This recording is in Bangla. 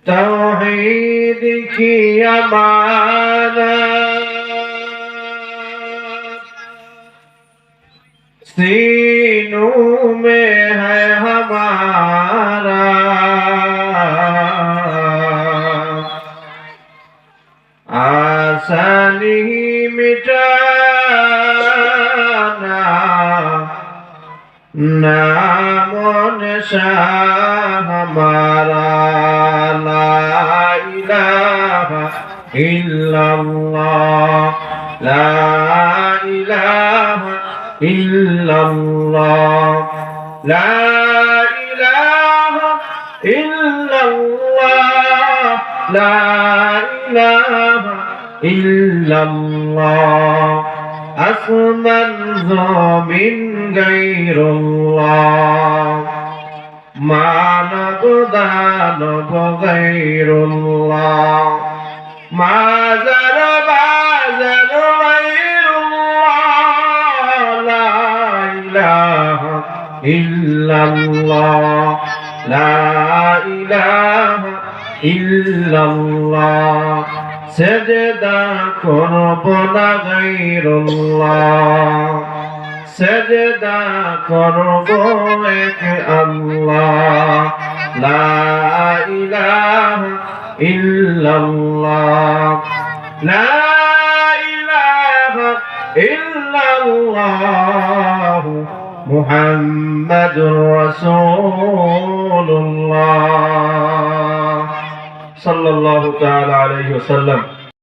तौहीद की अमानत सीनों में है हमारा, आसानी मिटाना नामो निशान हमारा। ला इलाहा इल्लल्लाह, ला इलाहा इल्लल्लाह, ला इलाहा इल्लल्लाह, ला इलाहा इल्लल्लाह। আসমান জমিন গায়রুল্লাহ, মানব দানব গায়রুল্লাহ, মাজার বাজার গায়রুল্লাহ, লা ইলাহা ইল্লাল্লাহ, লা ইলাহা ইল্লাল্লাহ। সেজদা করব না গায়রুল্লাহ, সেজদা করব এক আল্লাহ। লা ইলাহা ইল্লাল্লাহ, লা ইলাহা ইল্লাল্লাহ, মুহাম্মাদুর রাসূলুল্লাহ সাল্লাল্লাহু তাআলা আলাইহি ওয়াসাল্লাম।